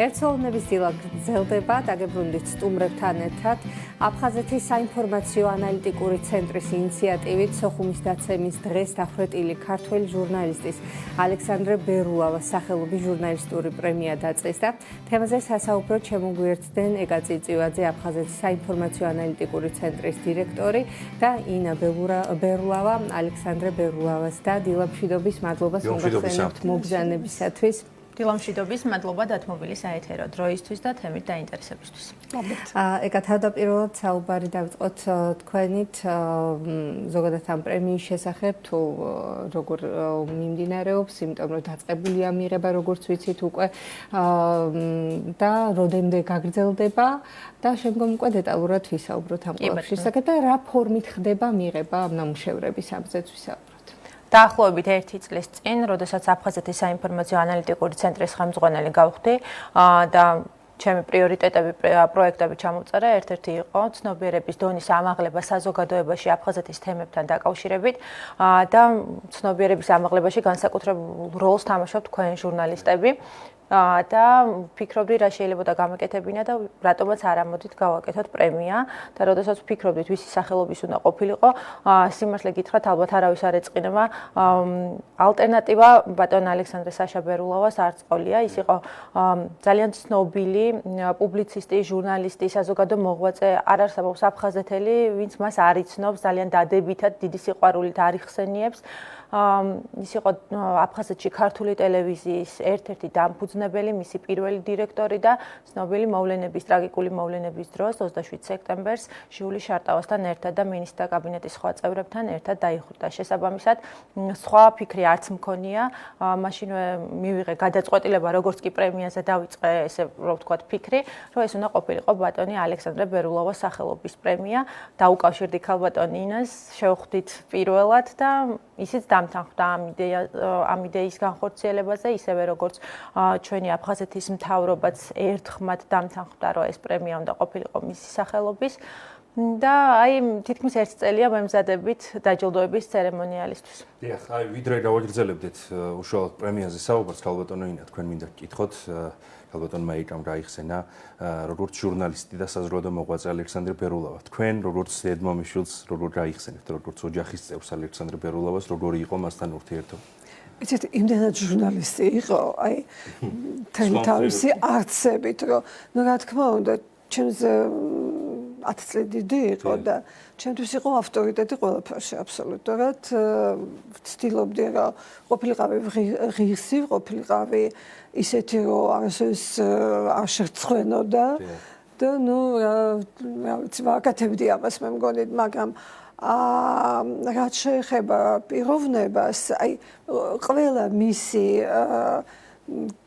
ერთსოლოვნების დილა გრძელდება დაგებრუნდით სტუმრებთან ერთად. აფხაზეთის საინფორმაციო ანალიტიკური ცენტრის ინიციატივით სოხუმის დაცემის დღეს დახვრეტილი ქართველი ჟურნალისტის ალექსანდრე ბერულავას სახელობის ჟურნალისტური პრემია დაწესდა. თემაზე სასაუბროდ შემოგვიერთდნენ ეკა წიწივაძე, აფხაზეთის საინფორმაციო ანალიტიკური ცენტრის დირექტორი და ინა ბერულავა, ალექსანდრე ბერულავას და დილამშვიდობის მადლობას მოგახსენებთ მობრძანებისათვის. დილამშვიდობის მადლობა დათმობილი საეთერო დროისთვის და თემით დაინტერესებისთვის. ეკა თავდაპირველად საუბარი დავიწყოთ თქვენით ზოგადად ამ პრემიის შესახებ თუ როგორ მიმდინარეობს, იმიტომ რომ დაწყებულია მიღება როგორც ვიცით უკვე და რამდენამდე გაგრძელდება და შემდგომ უკვე დეტალურად ვისაუბროთ ამ ყველაფრის შესახებ და რა ფორმით ხდება მიღება ამ ნამუშევრების ამზეც ვისაუბროთ. დაახლოებით 1 წლის წინ, როდესაც აფხაზეთის საინფორმაციო ანალიტიკური ცენტრის ხელმძღვანელი გავხდი და ჩემი პრიორიტეტები პროექტები ჩამოწერა, ერთ-ერთი იყო ცნობიერების დონის ამაღლება საზოგადოებაში აფხაზეთის თემებთან დაკავშირებით და ცნობიერების ამაღლებაში განსაკუთრებულ როლს თამაშობთ თქვენ ჟურნალისტები. და ვფიქრობდი რა შეიძლება და გამაკეთებინა და რატომაც არ ამოდით გავაკეთოთ პრემია და როდესაც ვფიქრობდით ვისი სახელობის უნდა ყოფილიყო, სიმართლე გითხრათ, ალბათ არავის არ ეწყინება ალტერნატივა ბატონ ალექსანდრე საშა ბერულავას არც ყოლია. ის იყო ძალიან ცნობილი პუბლიცისტი, ჟურნალისტი, საზოგადო მოღვაწე, არ არსებობს აფხაზეთელი, ვინც მას არ იცნობს, ძალიან დადებითად, დიდი სიყვარულით არ იხსენიებს. ის იყო აფხაზეთში ქართული ტელევიზიის ერთ-ერთი დამფუძნებელი, მისი პირველი დირექტორი და ცნობილი მოვლენების, ტრაგიკული მოვლენების დროს 27 სექტემბერს ჟიული შარტავასთან ერთად და მინისტრთა კაბინეტის სხვა წევრებთან ერთად დაიხურა. შესაბამისად, სხვა ფიქრი არც მქონია, მაშინვე მივიღე გადაწყვეტილება, როგორც კი პრემიაზე დავიწყე, ესე რომ ვთქვათ, ფიქრი, რომ ეს უნდა ყოფილიყო ბატონი ალექსანდრე ბერულავას სახელობის პრემია. დაუკავშირდი ქალბატონ ინას, შევხვდით პირველად და ისიც დამთანხმდა ამ იდეის განხორციელებაზე, ისევე როგორც ჩვენი აფხაზეთის მთავრობაც ერთხმად დამთანხმდა, რომ ეს პრემია უნდა ყოფილიყო მისი სახელობის და აი თითქმის 1 წელია მემზადებით დაჯილდოების ცერემონიალისთვის. დიახ, აი ვიდრე გავაგრძელებდეთ უშუალოდ პრემიაზე საუბარს, ქალბატონო ინა, თქვენ მინდა გკითხოთ ქალბატონმა ეკამ გაიხსენა როგორც ჟურნალისტი და საზოგადო მოღვაწე ალექსანდრე ბერულავა. თქვენ როგორც დედმამიშვილს როგორ გაიხსენებთ, როგორც ოჯახის წევრს ალექსანდრე ბერულავას, როგორი იყო მასთან ურთიერთობა? იცით, იმდენად ჟურნალისტი იყო, აი თავისი არცებით, რომ ნუ რა თქმა უნდა, ჩემს 10 წელი დიდი იყო და ჩემთვის იყო ავტორიტეტი ყველაფერში აბსოლუტურად. ვცდილობდი რომ ყოფილიყავი ღირსი, ყოფილიყავი ისეთი რომ არასოდეს არ შერცხვენოდა და ნუ რა ვიცი, ვაკეთებდი ამას მე მგონი, მაგრამ რაც შეეხება პიროვნებას, აი ყველა მისი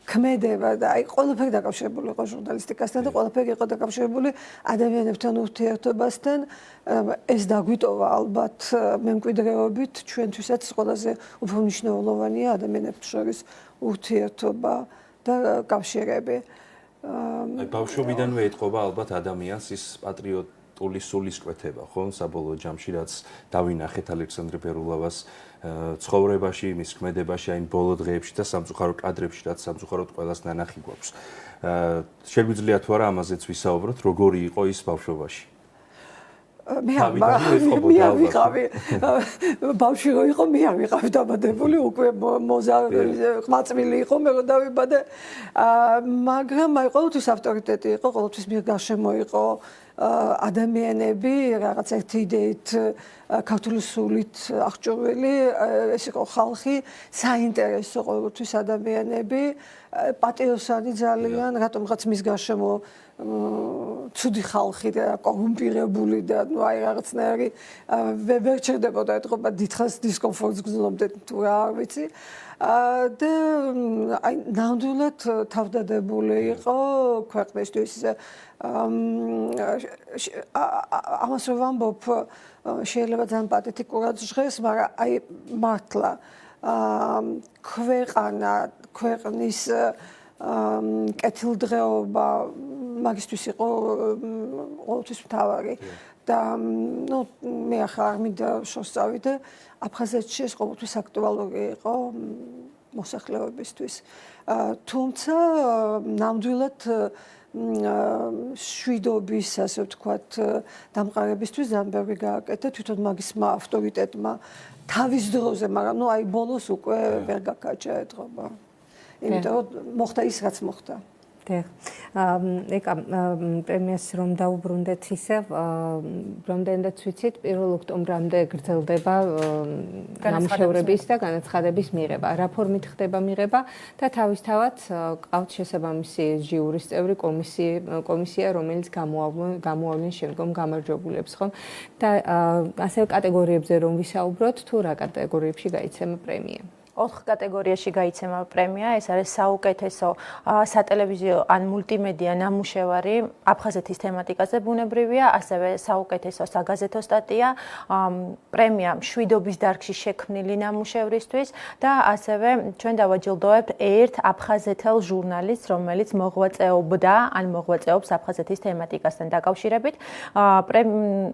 ქმედება და აი ყველაფერი დაკავშირებული იყო ჟურნალისტიკასთან და ყველაფერი იყო დაკავშირებული ადამიანებთან ურთიერთობასთან. ეს დაგვიტოვა ალბათ მემკვიდრეობით ჩვენთვისაც ყველაზე უფრო მნიშვნელოვანია ადამიანებს შორის ურთიერთობა და კავშირები. აი ბავშვობიდანვე ეთყობა ალბათ ადამიანს ის პატრიოტული სულისკვეთება, ხო? საბოლოო ჯამში რაც დავინახეთ ალექსანდრე ბერულავას ცხოვრებაში, მის ქმედებაში, აი ბოლო დღეებში და სამწუხარო კადრებში, რაც სამწუხაროდ ყველას ნანახი გვაქვს. შეგვიძლია თუ არა ამაზეც ვისაუბროთ, როგორი იყო ის ბავშვობაში? მე არ ვიყავი ბავშვი რო იყო, მე არ ვიყავი დაბადებული, უკვე ყმაწვილი იყო მე რო დავიბადე, მაგრამ აი ყოველთვის ავტორიტეტი იყო, ყოველთვის მიერ გარშემო იყო ადამიანები, რაღაც ერთი იდეით ქართული სულით აღჭურვილი, ეს იყო ხალხი, საინტერესო ყოველთვის ადამიანები, პატიოსანი ძალიან, რატომღაც მის გარშემო ცუდი ხალხი და კორუმპირებული და ნუ აი რაღაცნაირი ვერ ჩერდებოდა ეთყობა დიდხანს დისკომფორტს გრძნობდეთ თუ რა არ ვიცი და აი ნამდვილად თავდადებული იყო ქვეყნისთვის. ამას რომ ვამბობ, შეიძლება ძალიან პათეტიკურად ჟღერს, მაგრამ აი მართლა ქვეყნის კეთილდღეობა მაგისთვის იყო ყოველთვის მთავარი და ნუ მე ახლა არ მინდა შორს წავიდე, აფხაზეთში ეს ყოველთვის აქტუალური იყო მოსახლეობისთვის. თუმცა ნამდვილად შვიდობის, ასე ვთქვათ, დამყარებისთვის ზანბერგი გააკეთა თვითონ მაგისმა ავტორიტეტმა თავის დროზე, მაგრამ აი ბოლოს უკვე ვერ გაკაჭა ეთღობა. იმიტომ რომ მოხდა ის, რაც მოხდა. ეკა პრემიას რომ დაუბრუნდეთ ისე რამდენადაც ვიცით 1 ოქტომბრამდე გრძელდება ნამუშევრების და განაცხადების მიღება. რა ფორმით ხდება მიღება და თავისთავად ყავთ შესაბამისი ჟიურის წევრი კომისია, რომელიც გამოავლენს შემდგომ გამარჯვებულებს, ხომ? და ასევე კატეგორიებზე რომ ვისაუბროთ, თუ რა კატეგორიებში გაიცემა პრემია? 4 კატეგორიაში გაიცემა პრემია, ეს არის საუკეთესო სატელევიზიო ან მულტიმედია ნამუშევარი აფხაზეთის თემატიკაზე ბუნებრივია, ასევე საუკეთესო საგაზეთო სტატია, პრემია მშვიდობის დარგში შექმნილი ნამუშევრისთვის და ასევე ჩვენ დავაჯილდოვებთ ერთ აფხაზეთელ ჟურნალისტს, რომელიც მოღვაწეობდა ან მოღვაწეობს აფხაზეთის თემატიკასთან დაკავშირებით.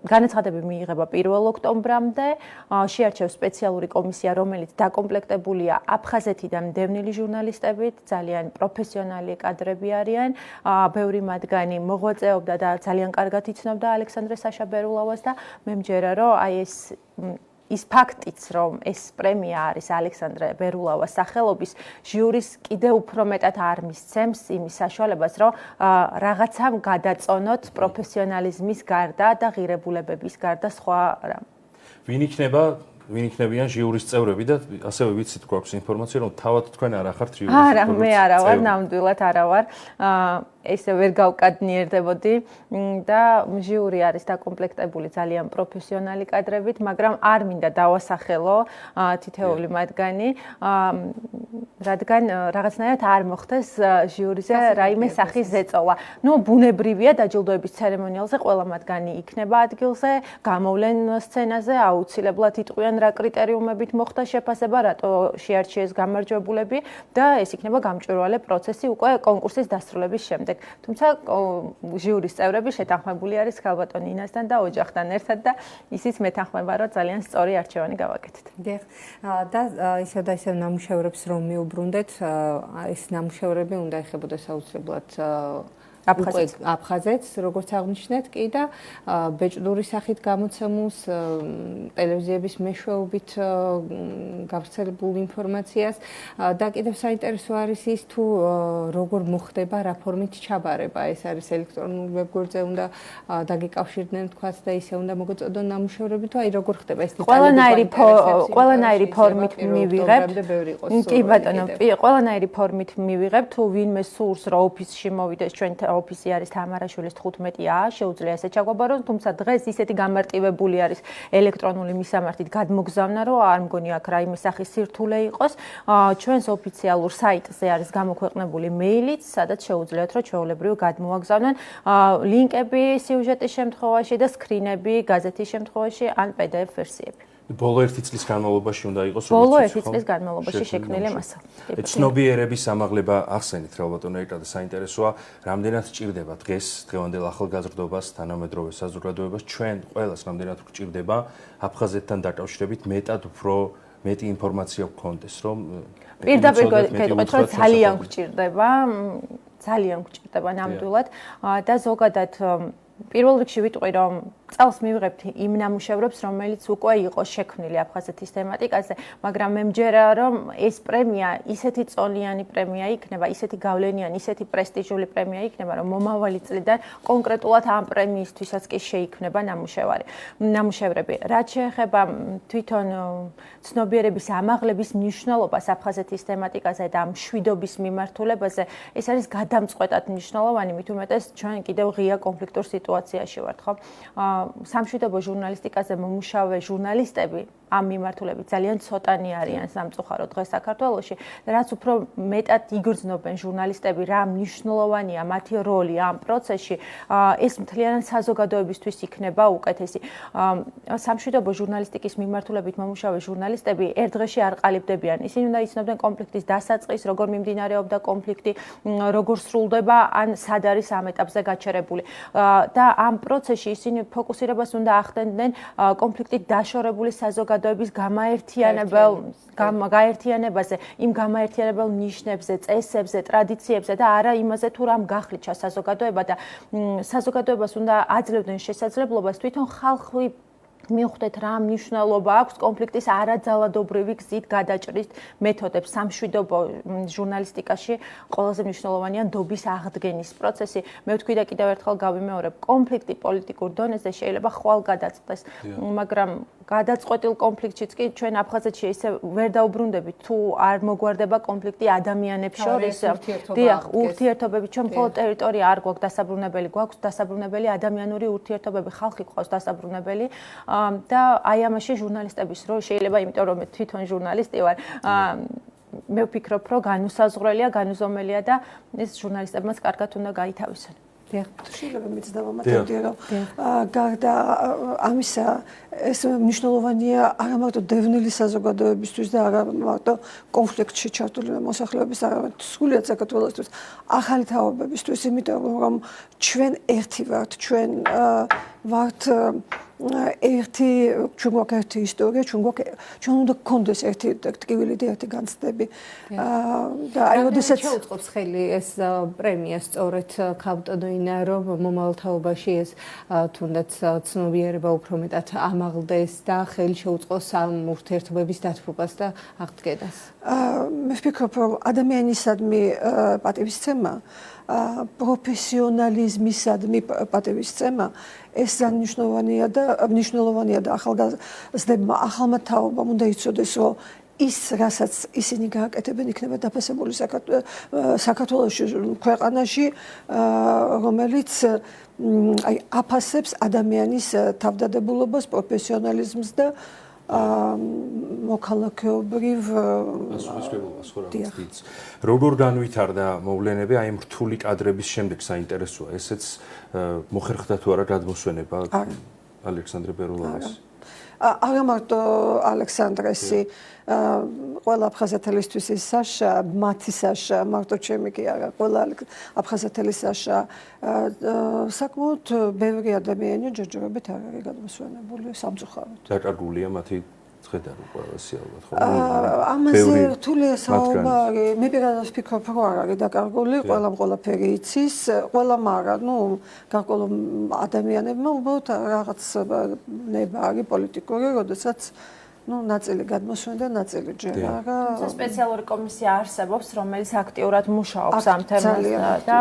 განაცხადები მიიღება 1 ოქტომბრამდე, შეარჩევს სპეციალური კომისია, რომელიც დაკომპლექტებულია აფხაზეთიდან მდევნილი ჟურნალისტებით, ძალიან პროფესიონალი კადრები არიან, ბევრი მათგანი მოღვაწეობდა და ძალიან კარგად იცნობდა ალექსანდრე საშაბერულოვას და მე მჯერა, რომ აი ის ფაქტიც, რომ ეს პრემია არის ალექსანდრე ბერულოვას სახელობის, ჟიურის კიდევ უფრო მეტად არ მისცემს იმის საშუალებას, რომ რაღაცამ გადაწონოთ პროფესიონალიზმის გარდა და ღირებულებების გარდა სხვა რამ. ვინ იქნებიან ჟიურის წევრები და ასევე ვიცით გვაქვს ინფორმაცია, რომ თავად თქვენ არ ახართ ჟიურის წევრები. არა, მე არა ვარ, ნამდვილად არა ვარ. ესე ვერ გავკადნიერდებოდი და ჟიური არის დაკომპლექტებული ძალიან პროფესიონალი კადრებით, მაგრამ არ მინდა დავასახელო თითეული მათგანი, რადგან რაღაცნაირად არ მოხდეს ჟიურიზე რაიმე სახის ზეწოლა. ნუ ბუნებრივია დაჯილდოების ცერემონიალზე ყველა მათგანი იქნება ადგილზე, გამოვლენ სცენაზე, აუცილებლად იტყვიან რა კრიტერიუმებით მოხდა შეფასება, რატო შეარჩიეს გამარჯვებულები და ეს იქნება გამჭვირვალე პროცესი უკვე კონკურსის დასრულების შემდეგ. თუმცა ჟიურის წევრები შეთანხმებული არის ქალბატონ ინასთან და ოჯახთან ერთად და ისიც მეთანხმება, რომ ძალიან სწორი არჩევანი გავაკეთეთ. და ისევ და ისევ ნამუშევრებს რომ მიუბრუნდეთ, ეს ნამუშევრები უნდა ეხებოდეს აუცილებლად აფხაზეთს, როგორც აღნიშნეთ, კი და ბეჭდური სახით გამოცემულს, ტელევიზიების მეშვეობით გავრცელებულ ინფორმაციას და კიდევ საინტერესო არის ის თუ როგორ მოხდება რა ფორმით ჩაბარება. ეს არის ელექტრონულ ვებგვერდზე უნდა დაგიკავშირდნენ თქვაც და ისე უნდა მოგეწოდონ ნამუშევრები თუ აი როგორ ხდება ეს ყველანაირი ფორმით მივიღებთ. კი ბატონო, ყველანაირი ფორმით მივიღებთ, თუ ვინმე სურს რომ ოფისში მოვიდეს ჩვენ ოფისი არის თამარაშვილის 15A, შეუძლია ესე ჩაგვაბაროს, თუმცა დღეს ისეთი გამარტივებული არის ელექტრონული მისამართით გადმოგზავნა, რომ არ მგონი აქ რაიმე სახის სირთულე იყოს. ჩვენს ოფიციალურ საიტზე არის გამოქვეყნებული მეილიც, სადაც შეუძლიათ რომ ჩვეულებრივ გადმოაგზავნონ ლინკები სიუჟეტის შემთხვევაში და სკრინები გაზეთის შემთხვევაში ან PDF ვერსიები. ბოლო 1 წლის განმავლობაში უნდა იყოს ბოლო 1 წლის განმავლობაში შექმნილი მასალა. ცნობიერების ამაღლება ახსენით რა ბატონო ეკადა საინტერესოა, რამდენად ჭირდება დღევანდელ ახალგაზრდობას, თანამედროვე საზოგადოებას, ჩვენ ყველას რამდენად გვჭირდება აფხაზეთთან დაკავშირებით მეტად უფრო მეტი ინფორმაცია გქონდეს, რომ პირდაპირ გეტყვით, რომ ძალიან გვჭირდება ნამდვილად და ზოგადად პირველ რიგში ვიტყვი, რომ წელს მივიღებთ იმ ნამუშევრებს, რომელიც უკვე იყო შექმნილი აფხაზეთის თემატიკაზე, მაგრამ მე მჯერა, რომ ეს პრემია ისეთი წონიანი პრემია იქნება, ისეთი გავლენიანი, ისეთი პრესტიჟული პრემია იქნება, რომ მომავალი წლიდან კონკრეტულად ამ პრემიისთვისაც კი შეიქმნება ნამუშევრები. რაც შეეხება თვითონ ცნობიერების ამაღლების მნიშვნელობას აფხაზეთის თემატიკაზე და მშვიდობის მიმართულებაზე, ეს არის გადამწყვეტად მნიშვნელოვანი, მით უმეტეს ჩვენ კიდევ ღია კონფლიქტურ სიტუაციაში ვართ, ხო? სამშვიდობო ჟურნალისტიკაზე მომუშავე ჟურნალისტები ამ მიმართულებით ძალიან ცოტანი არიან სამწუხაროდ დღეს საქართველოში. რაც უფრო მეტად იგრძნობენ ჟურნალისტები, რა მნიშვნელოვანია მათი როლი ამ პროცესში, ეს მთლიანად საზოგადოებისთვის იქნება უკეთესი. სამშვიდობო ჟურნალისტიკის მიმართულებით მომუშავე ჟურნალისტები ერთ დღეში არ ყალიბდებიან. ისინი უნდა იცნობდნენ კონფლიქტის დასაწყისს, როგორ მიმდინარეობდა კონფლიქტი, როგორ სრულდება, ან სად არის ამ ეტაპზე გაჩერებული. და ამ პროცესში ისინი ფოკუსირებას უნდა ახდენდნენ კონფლიქტით დაშორებული საზოგადოების საზოგადოების გაერთიანებაზე, იმ გამაერთიანებელ ნიშნებზე, წესებზე, ტრადიციებზე და არა იმაზე თუ რამ გახლიჩა საზოგადოება და საზოგადოებას უნდა აძლევდნენ შესაძლებლობას თვითონ ხალხი მიხვდეთ რა მნიშვნელობა აქვს კონფლიქტის არაძალადობრივი გზით გადაჭრის მეთოდებს სამშვიდობო ჟურნალისტიკაში ყველაზე მნიშვნელოვანია ნდობის აღდგენის პროცესი. მე ვთქვი და კიდევ ერთხელ გავიმეორებ, კონფლიქტი პოლიტიკურ დონეზე შეიძლება ხვალ გადაწყდეს, მაგრამ გადაწყვეტილ კონფლიქტშიც კი ჩვენ აფხაზეთში ისე ვერ დაუბრუნდებით თუ არ მოგვარდება კონფლიქტი ადამიანებს შორის. დიახ, ურთიერთობები ჩვენ მხოლოდ ტერიტორია არ გვაქვს დასაბრუნებელი, გვაქვს დასაბრუნებელი ადამიანური ურთიერთობები, ხალხი გვყავს დასაბრუნებელი. და აი ამაში ჟურნალისტების როლი შეიძლება, იმიტომ რომ მე თვითონ ჟურნალისტი ვარ, მე ვფიქრობ, რომ განუსაზღვრელია, განუზომელია და ეს ჟურნალისტებმაც კარგად უნდა გაითავისონ. შეიძლება მეც დავამატებდი, რომ გარდა ამისა ეს მნიშვნელოვანია არა მარტო დევნილი საზოგადოებისთვის და არა მარტო კონფლიქტში ჩართული მოსახლეობის, არამედ სრულიად საქართველოსთვის, ახალი თაობებისთვის, იმიტომ რომ ჩვენ ერთი ვართ, ჩვენ ვართ ერთი, ჩვენ გვაქვს ერთი ისტორია, ჩვენ უნდა გქონდეს ერთი ტკივილი და ერთი განცდები. და აი როდესაც შეუწყობს ხელი ეს პრემია სწორედ ქავტონოინა, რომ მომავალ თაობაში ეს თუნდაც ცნობიერება უფრო მეტად ამაღლდეს და ხელი შეუწყოს ამ ურთიერთობების დათბობას და აღდგენას. მე ვფიქრობ, რომ ადამიანისადმი პატივისცემა, პროფესიონალიზმისადმი პატივისცემა ეს მნიშვნელოვანია და ახალგაზრდებმა, ახალმა თაობამ უნდა იცოდეს, რომ ის, რასაც ისინი გააკეთებენ, იქნება დაფასებული საქართველოში, ქვეყანაში, რომელიც აი აფასებს ადამიანის თავდადებულობას, პროფესიონალიზმს და მოქალაქეობრივ ასოთმებას ხო რაღაც დიდს. როგორ განვითარდა მოვლენები აი რთული კადრების შემდეგ საინტერესოა. ესეც მოხერხდა თუ არა გადმოსვენება ალექსანდრე პერულოვას? არა მარტო ალექსანდრესი, ყველა აფხაზეთელისთვის ის საშა, მათი საშა, მარტო ჩემი კი არა, ყველა აფხაზეთელის საშა, საკმაოდ ბევრი ადამიანი ჯერჯერობით არ არის გადმოსვენებული სამწუხაროდ. დაკარგულია მათი ხედა უყურესი ალბათ ხო? ამაზე რთულია საუბარი. მე პირადად ვფიქრობ, რომ არ არის დაკარგული, ყველამ ყველაფერი იცის, ყველამ არა, გარკვეულ ადამიანებმა უბრალოდ რაღაც ნება არის პოლიტიკური, როდესაც ნაწილი გადმოსვენ და ნაწილი ჯერ არა. სპეციალური კომისია არსებობს, რომელიც აქტიურად მუშაობს ამ თემაზე და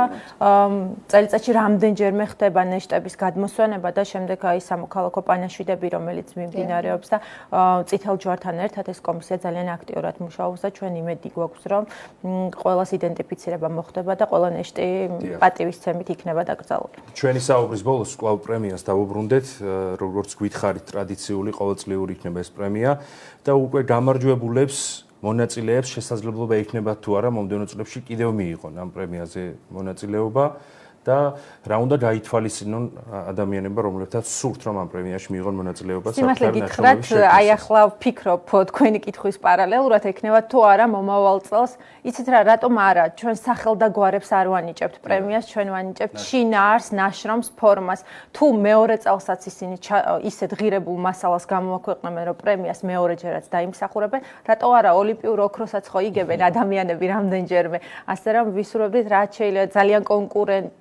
წელიწადში რამდენჯერმე ხდება ნეშტების გადმოსვენება და შემდეგ აი სამოქალაქო პანაშვიდები, რომელიც მიმდინარეობს და წითელ ჯვართან ერთად ეს კომისია ძალიან აქტიურად მუშაობს და ჩვენ იმედი გვაქვს, რომ ყველას იდენტიფიცირება მოხდება და ყველა ნეშტი პატივისცემით იქნება დაკრძალული. ჩვენი საუბრის ბოლოს კვლავ პრემიას დავუბრუნდეთ, როგორც გითხარით, ტრადიციული ყოველწლიური იქნება ეს პრემია. და უკვე გამარჯვებულებს მონაწილეებს შესაძლებლობა ექნებათ თუ არა მომდევნო წლებში კიდევ მიიღონ ამ პრემიაზე მონაწილეობა და რა უნდა გაითვალისწინონ ადამიანებმა, რომლებთაც სურთ რომ ამ პრემიაში მიიღონ მონაწილეობა სიმართლე გითხრათ, აი ახლა ვფიქრობ თქვენი კითხვის პარალელურად ექნებათ თუ არა მომავალ წელს, იცით რა, რატომ არა, ჩვენ სახელდაგვარებს არ ვანიჭებთ პრემიას, ჩვენ ვანიჭებთ შინაარს, ნაშრომს, ფორმას. თუ მეორე წელსაც ისინი ისეთ ღირებულ მასალას გამოაქვეყნებენ, რომ პრემიას მეორეჯერაც დაიმსახურებენ, რატო არა ოლიმპიურ ოქროსაც ხო იგებენ ადამიანები რამდენჯერმე. ასე რომ ვისურვებდით, რაც შეიძლება ძალიან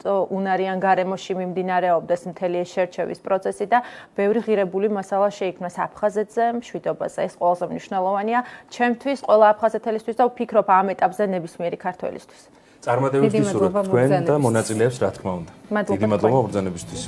უნარიან გარემოში მიმდინარეობდეს მთელი ეს შერჩევის პროცესი და ბევრი ღირებული მასალა შეიქმნას აფხაზეთზე, მშვიდობაზე. ეს ყველაზე მნიშვნელოვანია ჩემთვის, ყველა აფხაზეთელისთვის და ვფიქრობ ამ ეტაპზე ნებისმიერი ქართველისთვის. წარმატებებს ვისურვებთ თქვენ და მონაწილეებს, რა თქმა უნდა. დიდი მადლობა ბრძანებისთვის.